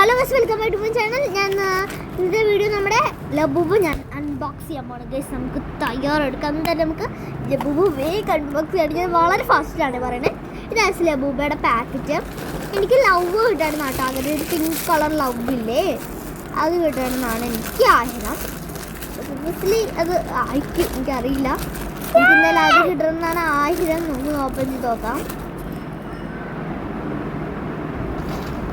Hello guys, welcome back to my channel. ഞാൻ ഇന്നത്തെ video നമ്മുടെ ലബൂബ് ഞാൻ അൺബോക്സ് ചെയ്യാൻ പോകണം ഗൈസ്. നമുക്ക് തയ്യാറെടുക്കാം. എന്തായാലും നമുക്ക് ലബൂബ് വേഗം അൺബോക്സ് ചെയ്യാൻ ഞാൻ വളരെ ഫാസ്റ്റാണ് പറയുന്നത്. ഇതാണ് ലബൂബയുടെ പാക്കറ്റ്. എനിക്ക് ലവ് കിട്ടാണെന്ന് കേട്ടോ, അങ്ങനെ ഒരു പിങ്ക് കളർ ലവ് ഇല്ലേ, അത് കിട്ടണമെന്നാണ് എനിക്ക് ആഗ്രഹം. ഒബ്വിയസ്ലി അത് എനിക്കറിയില്ല, എന്തായാലും അത് കിട്ടണമെന്നാണ് ആഗ്രഹം. നമുക്ക് ഓപ്പൺ ചെയ്ത് നോക്കാം.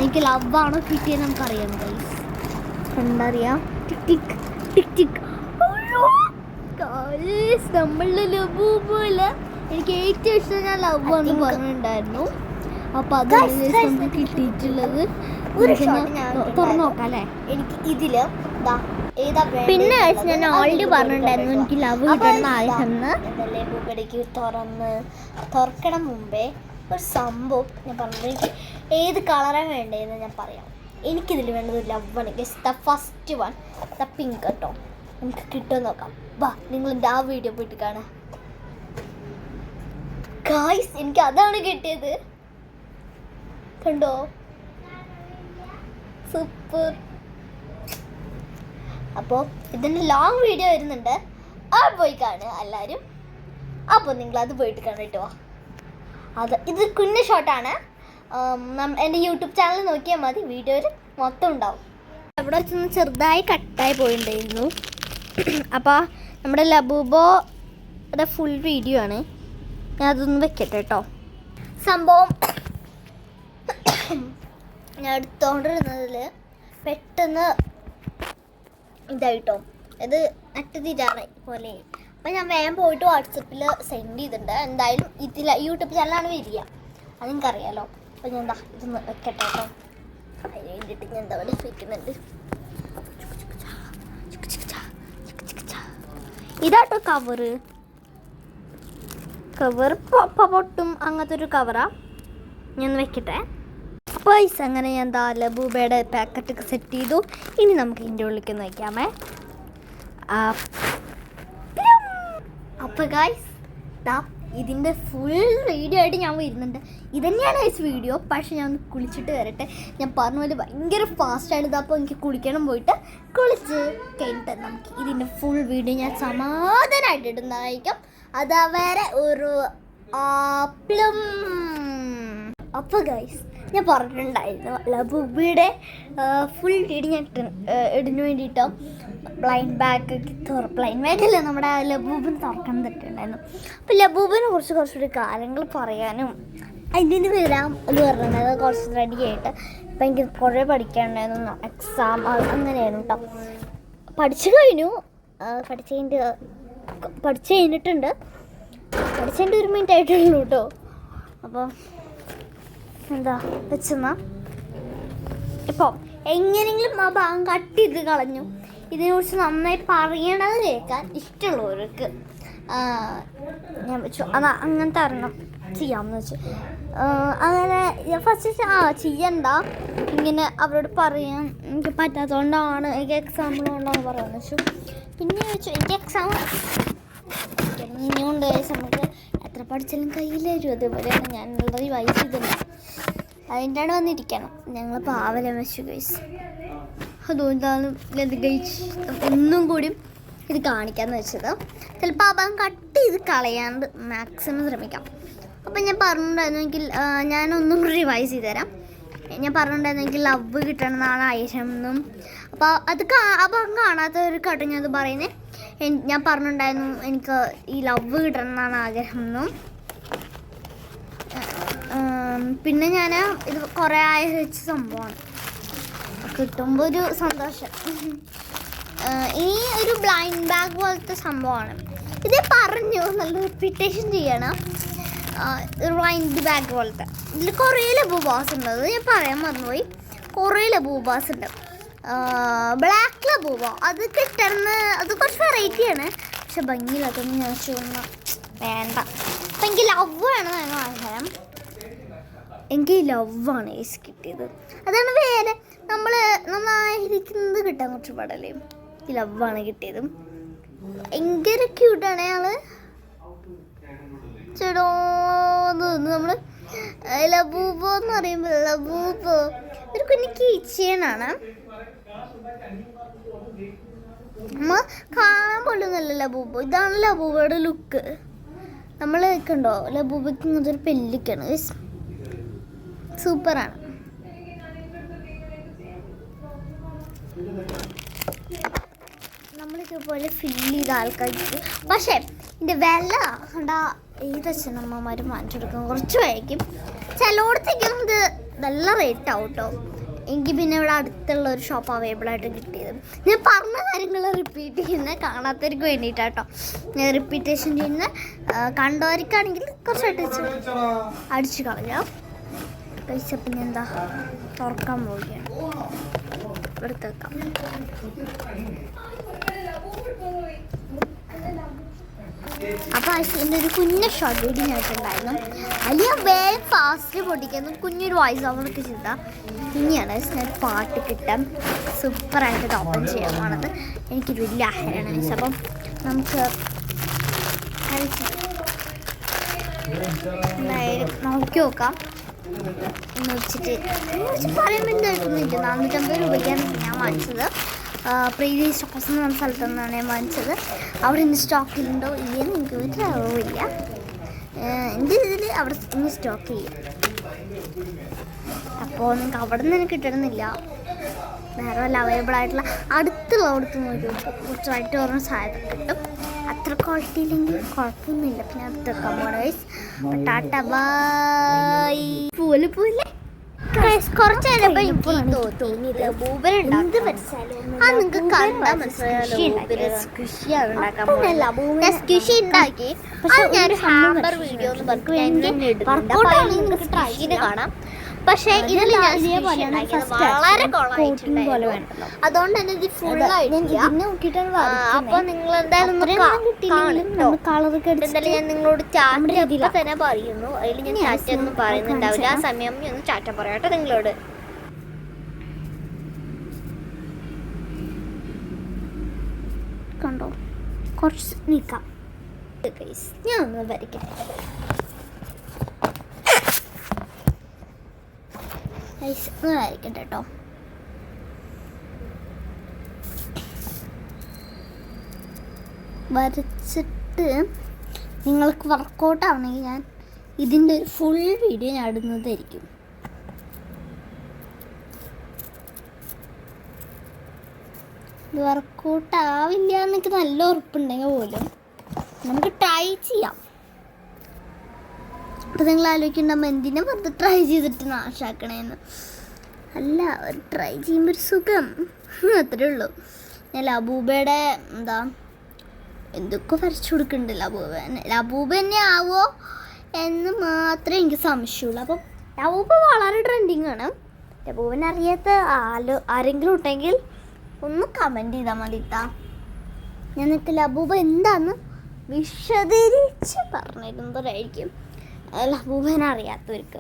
എനിക്ക് ലവാണോ കിട്ടിയത് നമുക്കറിയാം ഗൈസ്, കണ്ടറിയാം. ടിക് ടിക് ടിക് ടിക്. നമ്മളുടെ ലബൂബില് എനിക്ക് ഏറ്റവും ഇഷ്ടം ഞാൻ ലവ് എന്ന് പറഞ്ഞിട്ടുണ്ടായിരുന്നു. അപ്പൊ അതാണ് നമുക്ക് കിട്ടിയിട്ടുള്ളത്. തുറന്നു നോക്കാം അല്ലേ. എനിക്ക് ഇതില് പിന്നെ ഞാൻ ഓൾറെഡി പറഞ്ഞിട്ടുണ്ടായിരുന്നു എനിക്ക് ലവ് കിട്ടണം ആഗ്രഹം. ലബൂബിലേക്ക് തുറക്കണം മുമ്പേ ഒരു സംഭവം ഞാൻ പറഞ്ഞത്, എനിക്ക് ഏത് കളറാണ് വേണ്ടതെന്ന് ഞാൻ പറയാം. എനിക്കിതിൽ വേണ്ടത് ലവാണ് guys, the first one, the pink കേട്ടോ. നമുക്ക് കിട്ടുമെന്ന് നോക്കാം. വാ, നിങ്ങൾ എൻ്റെ ആ വീഡിയോ പോയിട്ട് കാണാം ഗൈസ്. എനിക്ക് അതാണ് കിട്ടിയത്, കണ്ടോ, സൂപ്പർ. അപ്പോൾ ഇതിൻ്റെ ലോങ് വീഡിയോ വരുന്നുണ്ട്, ആ പോയി കാണുക എല്ലാവരും. അപ്പോൾ നിങ്ങളത് പോയിട്ട് കാണട്ടോ. ഇത് കുഞ്ഞ ഷോട്ടാണ്. എൻ്റെ യൂട്യൂബ് ചാനൽ നോക്കിയാൽ മതി, വീഡിയോയിൽ മൊത്തം ഉണ്ടാവും. അവിടെ വെച്ചൊന്ന് ചെറുതായി കട്ടായി പോയിട്ടുണ്ടായിരുന്നു. അപ്പോൾ നമ്മുടെ ലബൂബോയുടെ ഫുൾ വീഡിയോ ആണ്, ഞാൻ അതൊന്ന് വെക്കട്ടെ കേട്ടോ. സംഭവം ഞാൻ എടുത്തോണ്ടിരുന്നതിൽ പെട്ടെന്ന് ഇതായിട്ടോ, ഇത് അറ്റതിരാണ് പോലെ. അപ്പം ഞാൻ വേഗം പോയിട്ട് വാട്സപ്പിൽ സെൻഡ് ചെയ്തിട്ടുണ്ട്. എന്തായാലും ഇതിൽ യൂട്യൂബ് ചാനലാണ് വരിക, അതെനിക്കറിയാലോ. അപ്പോൾ ഞാൻ എന്താ ഇതൊന്ന് വെക്കട്ടെ കേട്ടോ. അതിന് വേണ്ടിയിട്ട് ഞാൻ എന്താ പോലെ വെക്കുന്നുണ്ട്. ഇതാട്ടോ കവർ പൊട്ടും അങ്ങനത്തെ ഒരു കവറാ. ഞാൻ വെക്കട്ടെ. അപ്പോൾ അങ്ങനെ ഞാൻ എന്താ ലബൂബയുടെ പാക്കറ്റൊക്കെ സെറ്റ് ചെയ്തു. ഇനി നമുക്ക് ഇതിൻ്റെ ഉള്ളിലേക്ക് വയ്ക്കാമേ. അപ്പോൾ ഗൈസ് ഇതിൻ്റെ ഫുൾ വീഡിയോ ആയിട്ട് ഞാൻ വരുന്നുണ്ട്. ഇതന്നെയാണ് ഗൈസ് വീഡിയോ, പക്ഷേ ഞാൻ ഒന്ന് കുളിച്ചിട്ട് വരട്ടെ. ഞാൻ പറഞ്ഞ പോലെ ഭയങ്കര ഫാസ്റ്റാണ് ഇത്. അപ്പോൾ എനിക്ക് കുളിക്കണം, പോയിട്ട് കുളിച്ച് കഴിഞ്ഞിട്ട് നമുക്ക് ഇതിൻ്റെ ഫുൾ വീഡിയോ ഞാൻ സമാധാനമായിട്ട് ഇടുന്നതായിരിക്കും. അതുവരെ ഒരു ആപ്പിളും. അപ്പോൾ ഗൈസ് ഞാൻ പറഞ്ഞിട്ടുണ്ടായിരുന്നു ലബൂബിയുടെ ഫുൾ വീഡിയോ ഞാൻ ഇടിന് വേണ്ടിയിട്ടോ ബ്ലൈൻഡ് ബാഗല്ല, നമ്മുടെ ലബൂബിന് തുറക്കാൻ പറ്റുന്നുണ്ടായിരുന്നു. അപ്പോൾ ലബൂബിനെ കുറിച്ച് കുറച്ചുകൂടി കാര്യങ്ങൾ പറയാനും അതിന് വരാം എന്ന് പറഞ്ഞത് കുറച്ച് റെഡി ആയിട്ട്. അപ്പം എനിക്ക് കുറേ പഠിക്കാനുണ്ടായിരുന്നു, എക്സാം അങ്ങനെയായിരുന്നു കേട്ടോ. പഠിച്ചു കഴിഞ്ഞിട്ടുണ്ട്. പഠിച്ചതിൻ്റെ 1 മിനിറ്റ് ആയിട്ടുള്ളൂ കേട്ടോ. അപ്പോൾ എന്താ വെച്ചെന്നാ ഇപ്പോൾ എങ്ങനെയെങ്കിലും ആ ഭാഗം കട്ട് ചെയ്ത് കളഞ്ഞു. ഇതിനെക്കുറിച്ച് നന്നായി പറയണത് കേൾക്കാൻ ഇഷ്ടമുള്ളവർക്ക് ഞാൻ വെച്ചു അങ്ങനത്തെ അറിയണം ചെയ്യാമെന്ന് വെച്ചു. അങ്ങനെ ഫസ്റ്റ് ചെയ്യണ്ട, ഇങ്ങനെ അവരോട് പറയാൻ എനിക്ക് പറ്റാത്തതുകൊണ്ടാണ്, എനിക്ക് എക്സാമ്പിളുകൊണ്ടാണ് പറയാമെന്ന് വെച്ചു. പിന്നെ വെച്ചു എനിക്ക് എക്സാം ഇനിയുണ്ട് നമുക്ക് എത്ര പഠിച്ചാലും കയ്യിൽ വരും. അതേപോലെയാണ് ഞാൻ റിവൈസ് ചെയ്തിട്ടുണ്ട്, അതിൻ്റെയാണ് വന്നിരിക്കണം. ഞങ്ങൾ പാവലം വെച്ചു ഗൈസ്. അതുകൊണ്ടാണ് ഇത് കഴിച്ച് ഒന്നും കൂടി ഇത് കാണിക്കാമെന്ന് വെച്ചത്. ചിലപ്പോൾ ആ ഭാഗം കട്ട് ചെയ്ത് കളയാണ്ട് മാക്സിമം ശ്രമിക്കാം. അപ്പം ഞാൻ പറഞ്ഞിട്ടുണ്ടായിരുന്നെങ്കിൽ ഞാനൊന്നും റിവൈസ് ചെയ്ത് തരാം. ഞാൻ പറഞ്ഞിട്ടുണ്ടായിരുന്നെങ്കിൽ ലവ് കിട്ടണമെന്നാണ് ആവശ്യമെന്നും. അപ്പോൾ അത് ആ ഭാഗം കാണാത്തവർ കേട്ടോ ഞാനത് പറയുന്നത്. ഞാൻ പറഞ്ഞിട്ടുണ്ടായിരുന്നു എനിക്ക് ഈ ലവ് കിട്ടണമെന്നാണ് ആഗ്രഹം എന്നും. പിന്നെ ഞാൻ ഇത് കുറേ ആഗ്രഹിച്ച സംഭവമാണ്, കിട്ടുമ്പോൾ ഒരു സന്തോഷം. ഈ ഒരു ബ്ലൈൻഡ് ബാഗ് പോലത്തെ സംഭവമാണ് ഇത്. പറഞ്ഞു നല്ല റിപ്പീറ്റേഷൻ ചെയ്യണം. ബ്ലൈൻഡ് ബാഗ് പോലത്തെ ഇതിൽ കുറേ ലബൂബാസ് ഉണ്ട്, അത് ഞാൻ പറയാൻ മറന്നുപോയി. കുറേ ലബൂബാസ് ഉണ്ട്. ബ്ലാക്ക് ലബൂബ അത് കിട്ടുന്ന അത് കുറച്ച് വെറൈറ്റിയാണ്, പക്ഷെ ഭംഗിയില്ലാത്തൊന്നും ഞാൻ ചോദിക്കുന്ന വേണ്ട. അപ്പം എനിക്ക് ലവ് വേണമെന്നാണ് ആഗ്രഹം. എനിക്ക് ലവാണ് ഏസ് കിട്ടിയത്. അതാണ് വേറെ നന്നായിരിക്കുന്നത് കിട്ടാൻ കുറച്ച് പാടല്ലേ. ഈ ലവാണ് കിട്ടിയതും. ഭയങ്കര ക്യൂട്ടാണ് അയാള്. ചേടോ നമ്മൾ ലബൂബോ എന്ന് പറയുമ്പോൾ ലബൂബോ ഒരു കുഞ്ഞു കീച്ചേനാണ്. നമ്മ കാണാൻ പോലൊന്നുമല്ല ലബൂബ. ഇതാണ് ലബൂബയുടെ ലുക്ക്. നമ്മൾ കണ്ടോ ലബൂബയ്ക്ക് ഇങ്ങനത്തെ ഒരു പെല്ലിക്കാണ്. സൂപ്പറാണ്. നമ്മളിതുപോലെ ഫില്ല് ചെയ്ത ആൾക്കാർക്ക്. പക്ഷേ ഇതിൻ്റെ വില കണ്ടാ ഏതച്ഛനമ്മമാരും വാങ്ങിച്ചു കൊടുക്കും. കുറച്ച് വഴിക്കും ചിലയിടത്തേക്കും ഇത് നല്ല റേറ്റ് ആവും കേട്ടോ. എനിക്ക് പിന്നെ ഇവിടെ അടുത്തുള്ള ഒരു ഷോപ്പ് അവൈലബിൾ ആയിട്ട് കിട്ടിയത്. ഞാൻ പറഞ്ഞ കാര്യങ്ങൾ റിപ്പീറ്റ് ചെയ്യുന്ന കാണാത്തവർക്ക് വേണ്ടിയിട്ടാട്ടോ. ഞാൻ റിപ്പീറ്റേഷൻ ചെയ്യുന്ന കണ്ടവർക്കാണെങ്കിൽ കുറച്ചായിട്ട് അടിച്ചു കളയാം. പൈസ പിന്നെ എന്താ തുറക്കാൻ പോവുകയാണ്. എടുത്ത് വെക്കാം. അപ്പോൾ ഇതിൻ്റെ ഒരു കുഞ്ഞ ഷോർട്ട് വീഡിയോ ഞാനിട്ടുണ്ടായിരുന്നു. അതിൽ ഞാൻ വേഗം ഫാസ്റ്റ് പൊട്ടിക്കുന്നു. കുഞ്ഞൊരു വോയിസ് ഓവറൊക്കെ ചെയ്താൽ ഇനിയാണ് ഞാൻ പാട്ട് കിട്ടാൻ സൂപ്പറായിട്ട് ഇത് ഓപ്പൺ ചെയ്യാൻ പോണത്. എനിക്കൊരു വലിയ ആഹാരമാണ്. അപ്പം നമുക്ക് എന്തായാലും നോക്കി നോക്കാം എന്ന് വെച്ചിട്ട് പറയുമ്പോൾ എന്തായിട്ടൊന്നുമില്ല. 450 രൂപയ്ക്കാണ് ഞാൻ വാങ്ങിച്ചത്. പ്രീവിയസ് സ്റ്റോക്സ് എന്ന് പറഞ്ഞ സ്ഥലത്തു നിന്നാണ് ഞാൻ വാങ്ങിച്ചത്. അവിടെ ഇന്ന് സ്റ്റോക്കിലുണ്ടോ ഇല്ലെന്ന് എനിക്ക് ഒരു അറിവില്ല. എൻ്റെ ഇതിൽ അവിടെ ഇന്ന് സ്റ്റോക്ക് ചെയ്യും. അപ്പോൾ നിങ്ങൾക്ക് അവിടെ നിന്ന് എനിക്ക് കിട്ടണമെന്നില്ല. വേറെ വല്ല അവൈലബിൾ ആയിട്ടുള്ള അടുത്തുള്ള അവിടുത്തെ നോക്കി കുറച്ചായിട്ട് പറഞ്ഞ സാധനം കിട്ടും. അത്ര ക്വാളിറ്റി ഇല്ലെങ്കിൽ കുഴപ്പമൊന്നുമില്ല. പിന്നെ അടുത്ത് വെക്കാൻ പോകണം. ടാറ്റ ബൈ. പോലെ കുറച്ച് നേരം എനിക്ക് തോന്നിയത് ബൂബനുണ്ടാക്കി നിങ്ങൾക്ക് കണ്ടാൽ സ്ക്വിഷി ഉണ്ടാക്കി. ഞാനൊരു ഹാമ്പർ വീഡിയോ എന്ന് പറഞ്ഞു കാണാം. പക്ഷേ ഇതിൽ വളരെ കൊളായിട്ടുണ്ടായിരുന്നു. അതുകൊണ്ട് തന്നെ ഇത് ഫുൾ ആയിട്ടില്ല. അപ്പൊ നിങ്ങൾ എന്തായാലും എന്തായാലും ഞാൻ നിങ്ങളോട് ചാറ്റ തന്നെ പറയുന്നു. അതിൽ ഞാൻ ചാറ്റ ഒന്നും പറയുന്നുണ്ടാവില്ല. ആ സമയം ഒന്ന് ചാറ്റ പറയാട്ടോ നിങ്ങളോട്. കണ്ടോ കുറച്ച് നീക്കാം. ഞാൻ ഒന്ന് വരയ്ക്കാം. വരയ്ക്കട്ടെ കേട്ടോ. വരച്ചിട്ട് നിങ്ങൾക്ക് വർക്കൗട്ട് ആവണമെങ്കിൽ ഞാൻ ഇതിൻ്റെ ഒരു ഫുൾ വീഡിയോ ഞാൻ ഇടുന്നതായിരിക്കും. ഇത് വർക്കൗട്ട് ആവില്ല എന്നൊക്കെ നല്ല ഉറപ്പുണ്ടെങ്കിൽ പോലും നമുക്ക് ട്രൈ ചെയ്യാം. അപ്പോൾ നിങ്ങൾ ആലോചിക്കുന്നുണ്ടാകുമ്പോൾ എന്തിനാ വെറുതെ ട്രൈ ചെയ്തിട്ട് നാശാക്കണേന്ന്. അല്ല, ഒരു ട്രൈ ചെയ്യുമ്പോൾ ഒരു സുഖം, അത്രേ ഉള്ളൂ. ഞാൻ ലബൂബയുടെ എന്താ എന്തൊക്കെ വരച്ചു കൊടുക്കുന്നുണ്ട്. ലബൂബ തന്നെ ആവോ എന്ന് മാത്രമേ എനിക്ക് സംശയമുള്ളൂ. അപ്പം ലബൂബ വളരെ ട്രെൻഡിങ് ആണ്. ലബൂബിനെ അറിയാത്ത ആരെങ്കിലും ഉണ്ടെങ്കിൽ ഒന്ന് കമൻറ്റ് ചെയ്താൽ മതി ട്ടാ. ഞാൻ നിങ്ങൾക്ക് ലബൂബ എന്താന്ന് വിശദീകരിച്ച് പറഞ്ഞിരുന്നതായിരിക്കും. ലബൂബനെ അറിയാത്തവർക്ക്.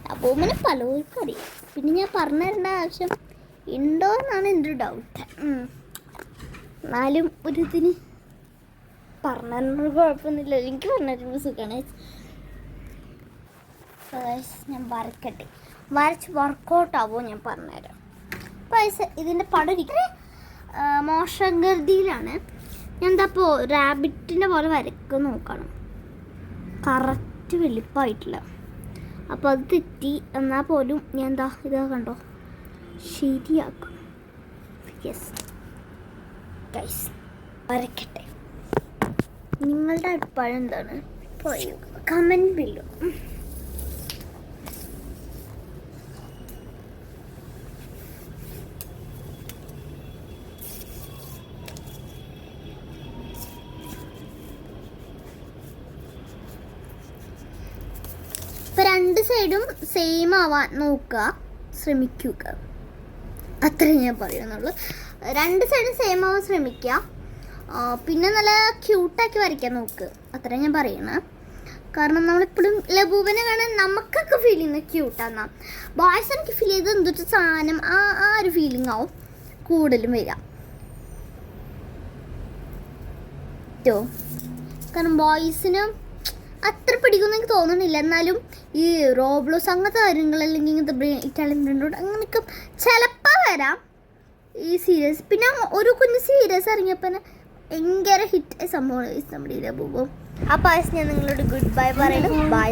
ലബൂബനെ പലർക്കും അറിയാം. പിന്നെ ഞാൻ പറഞ്ഞു തരേണ്ട ആവശ്യം ഉണ്ടോ എന്നാണ് എൻ്റെ ഒരു ഡൗട്ട്. എന്നാലും ഒരു ഇതിന് പറഞ്ഞ കുഴപ്പമൊന്നുമില്ല. എനിക്ക് പറഞ്ഞിരുന്ന സുഖമാണ്. ഞാൻ വരക്കട്ടെ. വരച്ച് വർക്കൗട്ട് ആവുമോ ഞാൻ പറഞ്ഞുതരാം. പൈസ ഇതിൻ്റെ പടം ഇരിക്കുന്നത് മോശഗതിയിലാണ്. ഞാൻ എന്താ ഇപ്പോൾ റാബിറ്റിൻ്റെ പോലെ വരയ്ക്കാൻ നോക്കണം. കറക്റ്റ് വലിപ്പമായിട്ടില്ല. അപ്പോൾ അത് തെറ്റി. എന്നാൽ പോലും ഞാൻ എന്താ ഇതാ കണ്ടോ ശരിയാക്കും. യെസ് ഗൈസ്, വരയ്ക്കട്ടെ. നിങ്ങളുടെ അഭിപ്രായം എന്താണ് പറയൂ, കമൻറ്റ് ബില്ലോ. ഇപ്പം രണ്ട് സൈഡും സെയിം ആവാൻ നോക്കുക, ശ്രമിക്കുക. അത്രേ ഞാൻ പറയുന്നുള്ളൂ. രണ്ട് സൈഡും സെയിം ആവാൻ ശ്രമിക്കുക. പിന്നെ നല്ല ക്യൂട്ടാക്കി വരയ്ക്കാൻ നോക്കുക. അത്രേ ഞാൻ പറയണേ. കാരണം നമ്മളെപ്പോഴും ലബൂബനെ കാണാൻ നമുക്കൊക്കെ ഫീൽ ചെയ്യുന്നത് ക്യൂട്ടാന്നാ. ബോയ്സ് എനിക്ക് ഫീൽ ചെയ്ത് എന്തൊരു സാധനം ആ ഒരു ഫീലിംഗ് ആവും കൂടുതലും വരിക. കാരണം ബോയ്സിന് അത്ര എന്തായാലും പിടിക്കുമെന്ന് എനിക്ക് തോന്നുന്നില്ല. എന്നാലും ഈ റോബ്ലോസ് അങ്ങനത്തെ കാര്യങ്ങൾ അല്ലെങ്കിൽ ഇങ്ങനത്തെ ഇറ്റാലിയൻ ബ്രെയിൻ അങ്ങനെയൊക്കെ ചിലപ്പോൾ വരാം ഈ സീരീസ്. പിന്നെ ഒരു കുഞ്ഞ് സീരീസ് ഇറങ്ങിയപ്പോൾ ഭയങ്കര ഹിറ്റ് സംഭവം നമ്മുടെ പോകും. അപ്പോൾ ഞാൻ നിങ്ങളോട് ഗുഡ് ബൈ പറയുന്നു. ബൈ.